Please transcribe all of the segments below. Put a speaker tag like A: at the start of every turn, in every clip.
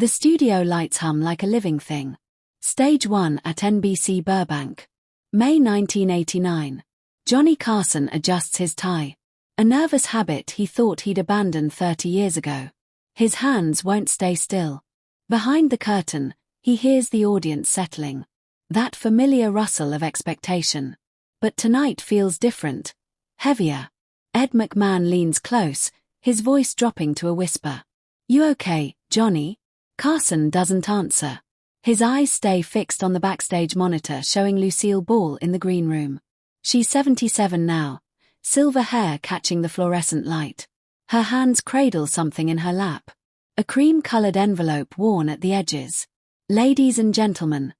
A: The studio lights hum like a living thing. Stage 1 at NBC Burbank. May 1989. Johnny Carson adjusts his tie. A nervous habit he thought he'd abandoned 30 years ago. His hands won't stay still. Behind the curtain, he hears the audience settling. That familiar rustle of expectation. But tonight feels different. Heavier. Ed McMahon leans close, his voice dropping to a whisper. "You okay, Johnny?" Carson doesn't answer. His eyes stay fixed on the backstage monitor showing Lucille Ball in the green room. She's 77 now, silver hair catching the fluorescent light. Her hands cradle something in her lap. A cream-colored envelope worn at the edges. "Ladies and gentlemen."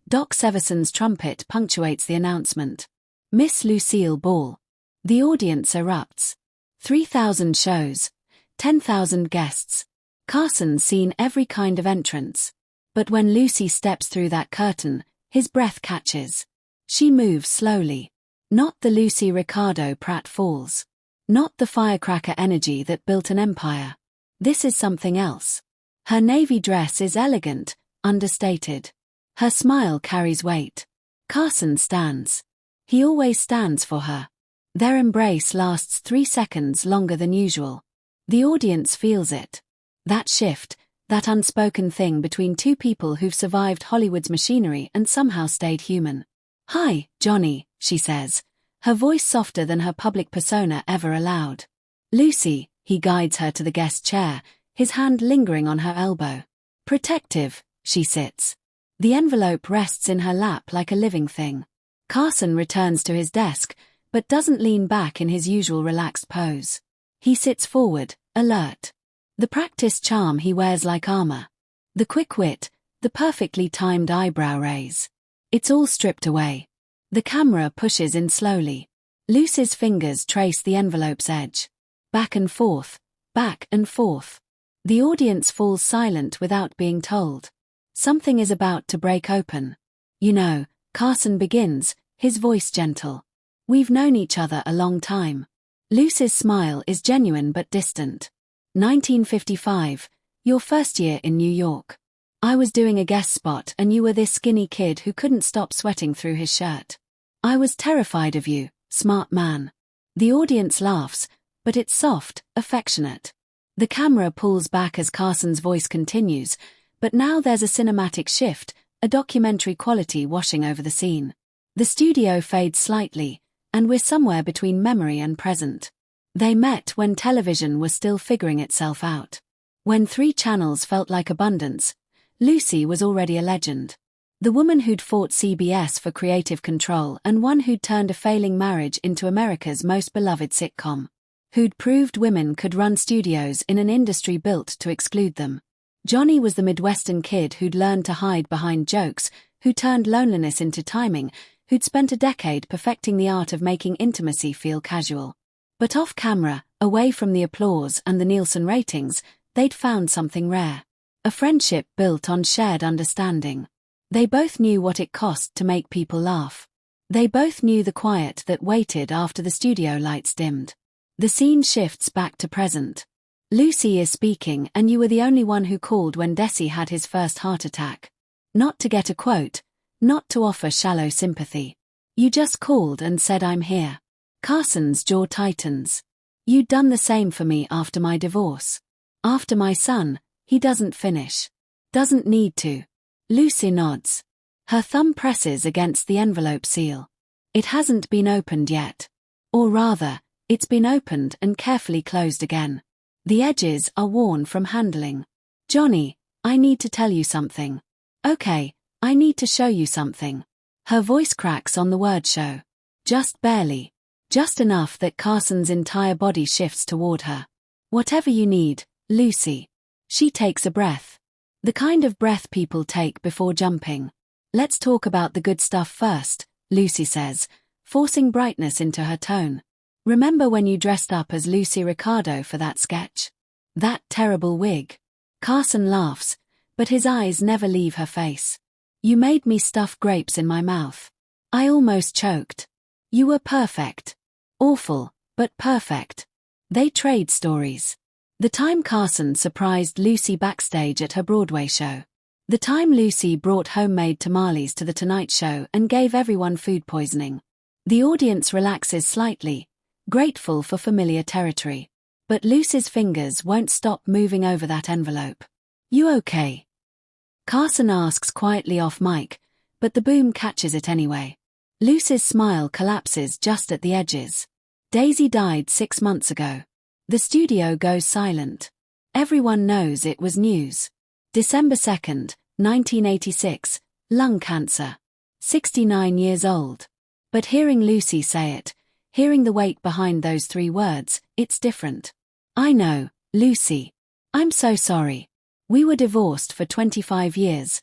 A: Doc Severson's trumpet punctuates the announcement. "Miss Lucille Ball." The audience erupts. 3,000 shows. 10,000 guests. Carson's seen every kind of entrance. But when Lucy steps through that curtain, his breath catches. She moves slowly. Not the Lucy Ricardo Pratt Falls. Not the firecracker energy that built an empire. This is something else. Her navy dress is elegant, understated. Her smile carries weight. Carson stands. He always stands for her. Their embrace lasts 3 seconds longer than usual. The audience feels it. That shift, that unspoken thing between two people who've survived Hollywood's machinery and somehow stayed human. "Hi, Johnny," she says, her voice softer than her public persona ever allowed. "Lucy," he guides her to the guest chair, his hand lingering on her elbow. Protective, she sits. The envelope rests in her lap like a living thing. Carson returns to his desk, but doesn't lean back in his usual relaxed pose. He sits forward, alert. The practiced charm he wears like armor. The quick wit, the perfectly timed eyebrow raise. It's all stripped away. The camera pushes in slowly. Lucy's fingers trace the envelope's edge. Back and forth, back and forth. The audience falls silent without being told. Something is about to break open. "You know," Carson begins, his voice gentle. "We've known each other a long time." Lucy's smile is genuine but distant. 1955, your first year in New York. I was doing a guest spot and you were this skinny kid who couldn't stop sweating through his shirt. I was terrified of you, smart man. The audience laughs, but it's soft, affectionate. The camera pulls back as Carson's voice continues, but now there's a cinematic shift, a documentary quality washing over the scene. The studio fades slightly, and we're somewhere between memory and present. They met when television was still figuring itself out. When 3 channels felt like abundance, Lucy was already a legend. The woman who'd fought CBS for creative control and one who'd turned a failing marriage into America's most beloved sitcom. Who'd proved women could run studios in an industry built to exclude them. Johnny was the Midwestern kid who'd learned to hide behind jokes, who turned loneliness into timing, who'd spent a decade perfecting the art of making intimacy feel casual. But off camera, away from the applause and the Nielsen ratings, they'd found something rare. A friendship built on shared understanding. They both knew what it cost to make people laugh. They both knew the quiet that waited after the studio lights dimmed. The scene shifts back to present. Lucy is speaking and you were the only one who called when Desi had his first heart attack. Not to get a quote, not to offer shallow sympathy. You just called and said I'm here. Carson's jaw tightens. You'd done the same for me after my divorce. After my son, he doesn't finish. Doesn't need to. Lucy nods. Her thumb presses against the envelope seal. It hasn't been opened yet. Or rather, it's been opened and carefully closed again. The edges are worn from handling. "Johnny, I need to tell you something." "Okay, I need to show you something." Her voice cracks on the word show. Just barely. Just enough that Carson's entire body shifts toward her. "Whatever you need, Lucy." She takes a breath. The kind of breath people take before jumping. "Let's talk about the good stuff first," Lucy says, forcing brightness into her tone. "Remember when you dressed up as Lucy Ricardo for that sketch? That terrible wig?" Carson laughs, but his eyes never leave her face. "You made me stuff grapes in my mouth. I almost choked. You were perfect. Awful, but perfect." They trade stories. The time Carson surprised Lucy backstage at her Broadway show. The time Lucy brought homemade tamales to The Tonight Show and gave everyone food poisoning. The audience relaxes slightly, grateful for familiar territory. But Lucy's fingers won't stop moving over that envelope. "You okay?" Carson asks quietly off mic, but the boom catches it anyway. Lucy's smile collapses just at the edges. Daisy died 6 months ago. The studio goes silent. Everyone knows it was news. December 2nd, 1986, lung cancer. 69 years old. But hearing Lucy say it, hearing the weight behind those 3 words, it's different. "I know, Lucy. I'm so sorry. We were divorced for 25 years.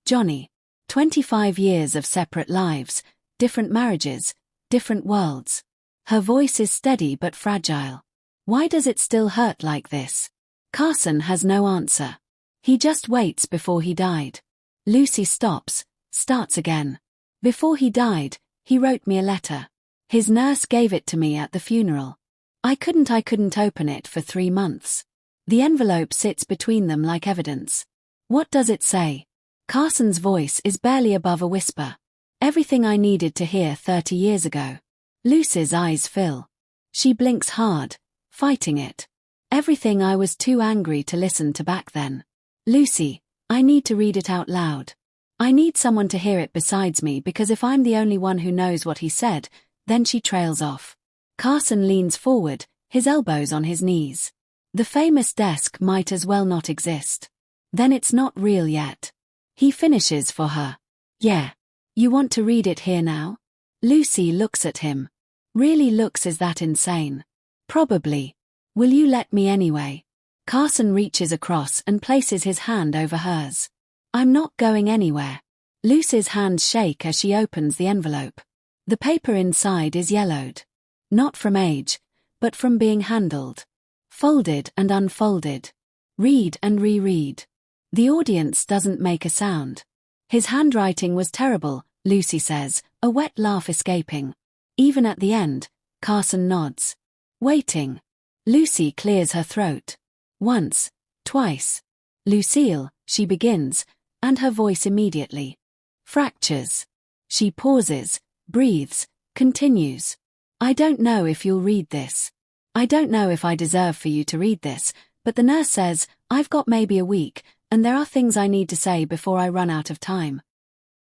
A: Johnny. 25 years of separate lives, different marriages, different worlds." Her voice is steady but fragile. Why does it still hurt like this? Carson has no answer. He just waits before he died. Lucy stops, starts again. "Before he died, he wrote me a letter. His nurse gave it to me at the funeral. I couldn't open it for 3 months. The envelope sits between them like evidence." "What does it say?" Carson's voice is barely above a whisper. "Everything I needed to hear 30 years ago." Lucy's eyes fill. She blinks hard, fighting it. "Everything I was too angry to listen to back then. Lucy, I need to read it out loud. I need someone to hear it besides me, because if I'm the only one who knows what he said, then." She trails off. Carson leans forward, his elbows on his knees. The famous desk might as well not exist. Then it's not real yet. He finishes for her. "Yeah. You want to read it here now?" Lucy looks at him. Really looks. Is that insane? "Probably. Will you let me anyway?" Carson reaches across and places his hand over hers. "I'm not going anywhere." Lucy's hands shake as she opens the envelope. The paper inside is yellowed. Not from age, but from being handled. Folded and unfolded. Read and reread. The audience doesn't make a sound. "His handwriting was terrible," Lucy says, a wet laugh escaping. Even at the end, Carson nods. Waiting. Lucy clears her throat. "Once, twice. Lucille," she begins, and her voice immediately fractures. She pauses, breathes, continues. "I don't know if you'll read this. I don't know if I deserve for you to read this, but the nurse says I've got maybe a week, and there are things I need to say before I run out of time."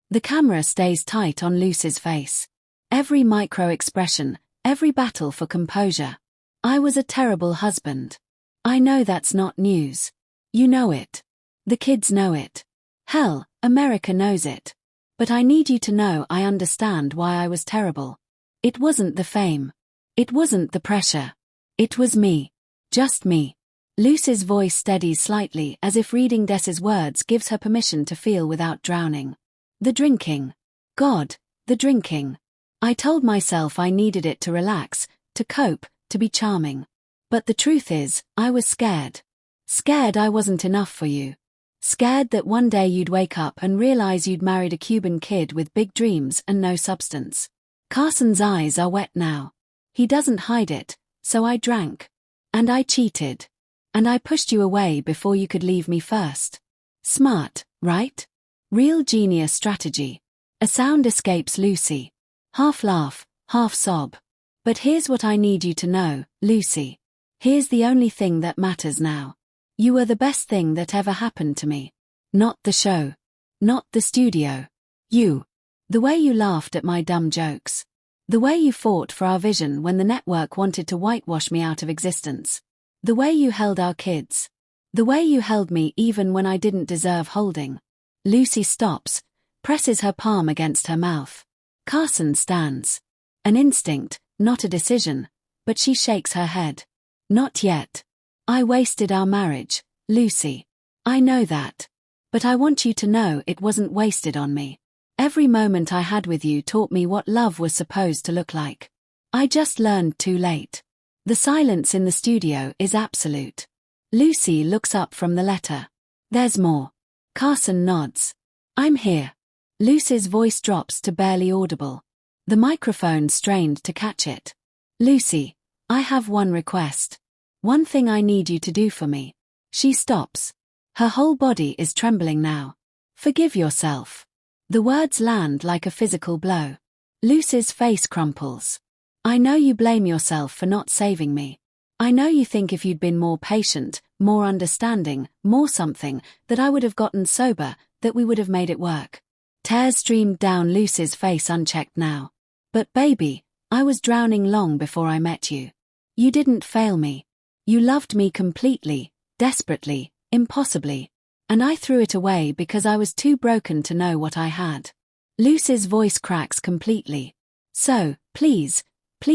A: The camera stays tight on Lucy's face. Every micro-expression, every battle for composure. "I was a terrible husband. I know that's not news. You know it. The kids know it. Hell, America knows it. But I need you to know I understand why I was terrible. It wasn't the fame. It wasn't the pressure. It was me. Just me." Lucy's voice steadies slightly, as if reading Des's words gives her permission to feel without drowning. "The drinking. God, the drinking. I told myself I needed it to relax, to cope, to be charming. But the truth is, I was scared. Scared I wasn't enough for you. Scared that one day you'd wake up and realize you'd married a Cuban kid with big dreams and no substance." Carson's eyes are wet now. He doesn't hide it. "So I drank. And I cheated. And I pushed you away before you could leave me first. Smart, right? Real genius strategy." A sound escapes Lucy. Half laugh, half sob. "But here's what I need you to know, Lucy. Here's the only thing that matters now. You were the best thing that ever happened to me. Not the show. Not the studio. You. The way you laughed at my dumb jokes. The way you fought for our vision when the network wanted to whitewash me out of existence. The way you held our kids. The way you held me even when I didn't deserve holding." Lucy stops, presses her palm against her mouth. Carson stands. An instinct, not a decision, but she shakes her head. "Not yet. I wasted our marriage, Lucy. I know that. But I want you to know it wasn't wasted on me. Every moment I had with you taught me what love was supposed to look like. I just learned too late." The silence in the studio is absolute. Lucy looks up from the letter. "There's more." Carson nods. "I'm here." Lucy's voice drops to barely audible. The microphone strained to catch it. "Lucy, I have one request. One thing I need you to do for me. She stops. Her whole body is trembling now. Forgive yourself. The words land like a physical blow. Lucy's face crumples. I know you blame yourself for not saving me. I know you think if you'd been more patient, more understanding, more something, that I would have gotten sober, that we would have made it work. Tears streamed down Lucy's face unchecked now. But baby, I was drowning long before I met you. You didn't fail me. You loved me completely, desperately, impossibly. And I threw it away because I was too broken to know what I had. Lucy's voice cracks completely. So, please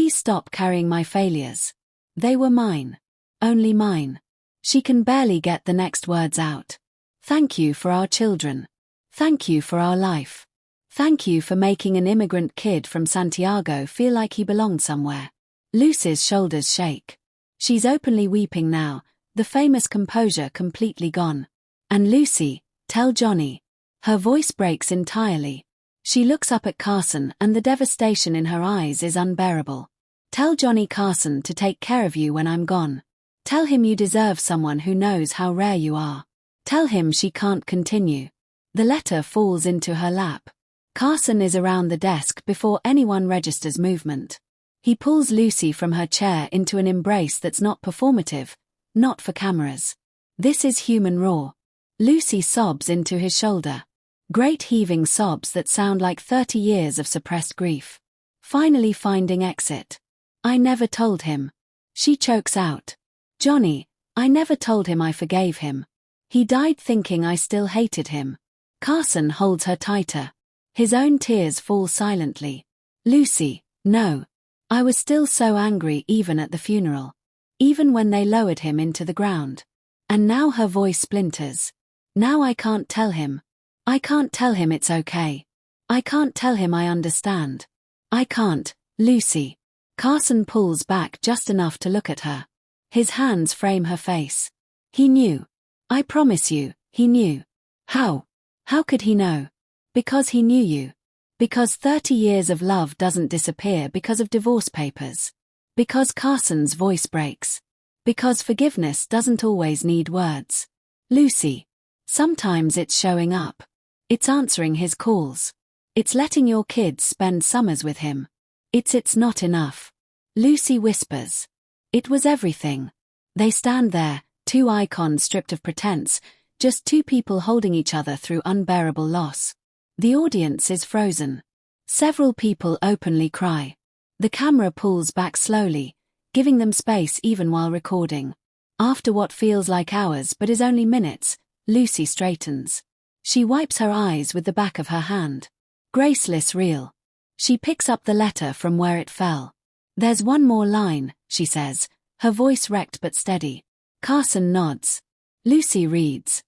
A: stop carrying my failures. They were mine. Only mine. She can barely get the next words out. Thank you for our children. Thank you for our life. Thank you for making an immigrant kid from Santiago feel like he belonged somewhere. Lucy's shoulders shake. She's openly weeping now, the famous composure completely gone. And Lucy, tell Johnny. Her voice breaks entirely. She looks up at Carson and the devastation in her eyes is unbearable. Tell Johnny Carson to take care of you when I'm gone. Tell him you deserve someone who knows how rare you are. Tell him she can't continue. The letter falls into her lap. Carson is around the desk before anyone registers movement. He pulls Lucy from her chair into an embrace that's not performative, not for cameras. This is human raw. Lucy sobs into his shoulder. Great heaving sobs that sound like 30 years of suppressed grief. Finally finding exit. I never told him. She chokes out. Johnny, I never told him I forgave him. He died thinking I still hated him. Carson holds her tighter. His own tears fall silently. Lucy, no. I was still so angry even at the funeral. Even when they lowered him into the ground. And now her voice splinters. Now I can't tell him. I can't tell him it's okay. I can't tell him I understand. I can't, Lucy. Carson pulls back just enough to look at her. His hands frame her face. He knew. I promise you, he knew. How? How could he know? Because he knew you. Because 30 years of love doesn't disappear because of divorce papers. Because Carson's voice breaks. Because forgiveness doesn't always need words. Lucy. Sometimes it's showing up. It's answering his calls. It's letting your kids spend summers with him. It's not enough. Lucy whispers. It was everything. They stand there, two icons stripped of pretense, just two people holding each other through unbearable loss. The audience is frozen. Several people openly cry. The camera pulls back slowly, giving them space even while recording. After what feels like hours but is only minutes, Lucy straightens. She wipes her eyes with the back of her hand. Graceless reel. She picks up the letter from where it fell. There's one more line, she says, her voice wrecked but steady. Carson nods. Lucy reads.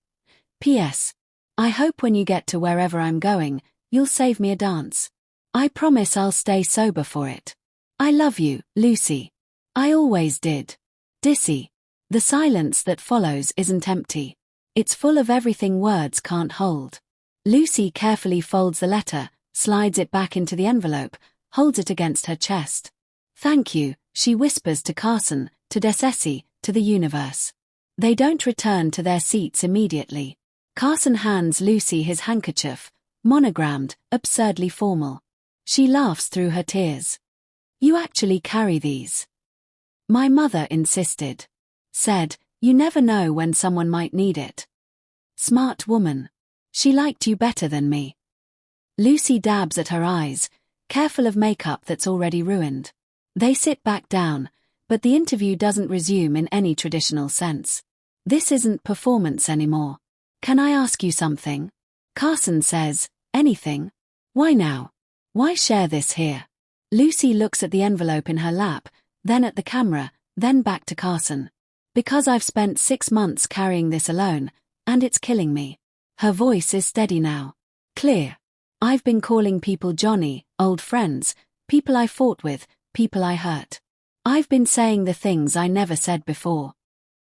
A: P.S. I hope when you get to wherever I'm going, you'll save me a dance. I promise I'll stay sober for it. I love you, Lucy. I always did. Dissy. The silence that follows isn't empty. It's full of everything words can't hold. Lucy carefully folds the letter, slides it back into the envelope, holds it against her chest. Thank you, she whispers to Carson, to Desessi, to the universe. They don't return to their seats immediately. Carson hands Lucy his handkerchief, monogrammed, absurdly formal. She laughs through her tears. You actually carry these. My mother insisted. Said, you never know when someone might need it. Smart woman. She liked you better than me. Lucy dabs at her eyes, careful of makeup that's already ruined. They sit back down, but the interview doesn't resume in any traditional sense. This isn't performance anymore. Can I ask you something? Carson says, anything? Why now? Why share this here? Lucy looks at the envelope in her lap, then at the camera, then back to Carson. Because I've spent 6 months carrying this alone, and it's killing me. Her voice is steady now. Clear. I've been calling people Johnny, old friends, people I fought with, people I hurt. I've been saying the things I never said before.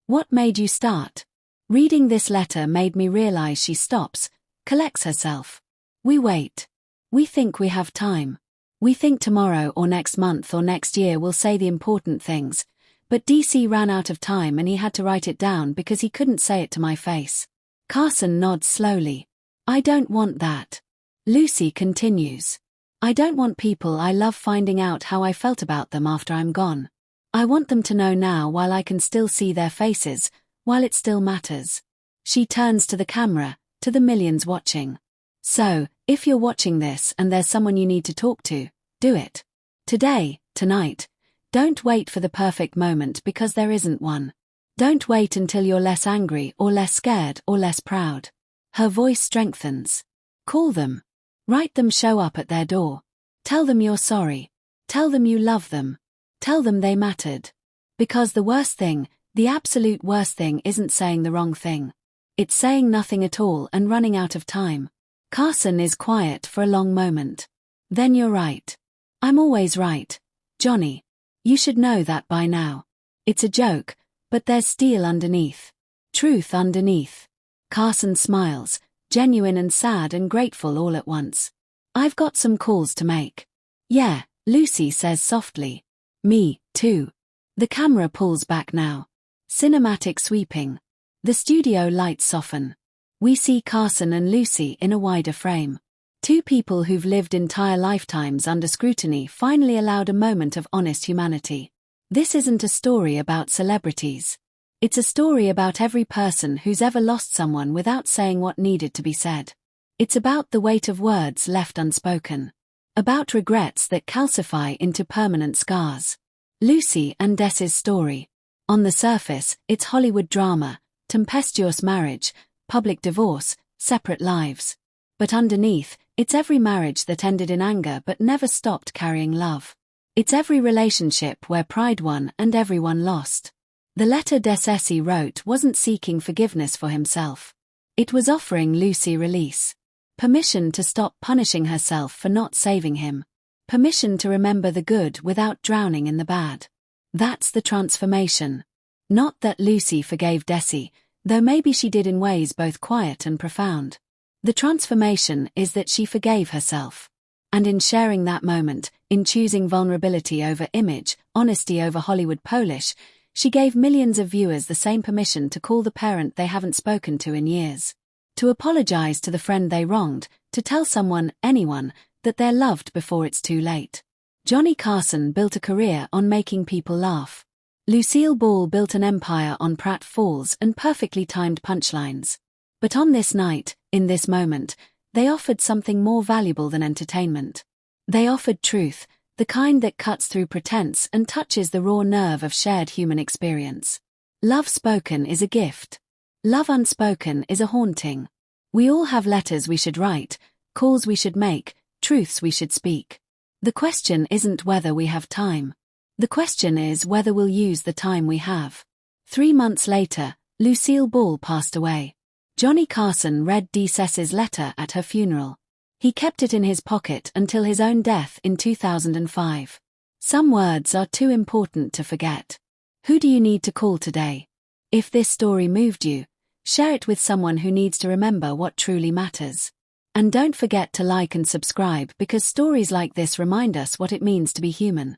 A: What made you start? Reading this letter made me realize she stops, collects herself. We wait. We think we have time. We think tomorrow or next month or next year we'll say the important things, But DC ran out of time and he had to write it down because he couldn't say it to my face. Carson nods slowly. I don't want that. Lucy continues. I don't want people I love finding out how I felt about them after I'm gone. I want them to know now while I can still see their faces, while it still matters. She turns to the camera, to the millions watching. So, if you're watching this and there's someone you need to talk to, do it. Today, tonight. Don't wait for the perfect moment because there isn't one. Don't wait until you're less angry or less scared or less proud. Her voice strengthens. Call them. Write them, show up at their door. Tell them you're sorry. Tell them you love them. Tell them they mattered. Because the worst thing, the absolute worst thing isn't saying the wrong thing. It's saying nothing at all and running out of time. Carson is quiet for a long moment. Then you're right. I'm always right. Johnny. You should know that by now. It's a joke, but there's steel underneath. Truth underneath. Carson smiles, genuine and sad and grateful all at once. I've got some calls to make. Yeah, Lucy says softly. Me, too. The camera pulls back now. Cinematic sweeping. The studio lights soften. We see Carson and Lucy in a wider frame. Two people who've lived entire lifetimes under scrutiny finally allowed a moment of honest humanity. This isn't a story about celebrities. It's a story about every person who's ever lost someone without saying what needed to be said. It's about the weight of words left unspoken. About regrets that calcify into permanent scars. Lucy and Des's story. On the surface, it's Hollywood drama, tempestuous marriage, public divorce, separate lives. But underneath, it's every marriage that ended in anger but never stopped carrying love. It's every relationship where pride won and everyone lost. The letter Des wrote wasn't seeking forgiveness for himself. It was offering Lucy release. Permission to stop punishing herself for not saving him. Permission to remember the good without drowning in the bad. That's the transformation. Not that Lucy forgave Des, though maybe she did in ways both quiet and profound. The transformation is that she forgave herself. And in sharing that moment, in choosing vulnerability over image, honesty over Hollywood polish, she gave millions of viewers the same permission to call the parent they haven't spoken to in years. To apologize to the friend they wronged, to tell someone, anyone, that they're loved before it's too late. Johnny Carson built a career on making people laugh. Lucille Ball built an empire on pratfalls and perfectly timed punchlines. But on this night, in this moment, they offered something more valuable than entertainment. They offered truth, the kind that cuts through pretense and touches the raw nerve of shared human experience. Love spoken is a gift. Love unspoken is a haunting. We all have letters we should write, calls we should make, truths we should speak. The question isn't whether we have time. The question is whether we'll use the time we have. 3 months later, Lucille Ball passed away. Johnny Carson read Des's letter at her funeral. He kept it in his pocket until his own death in 2005. Some words are too important to forget. Who do you need to call today? If this story moved you, share it with someone who needs to remember what truly matters. And don't forget to like and subscribe because stories like this remind us what it means to be human.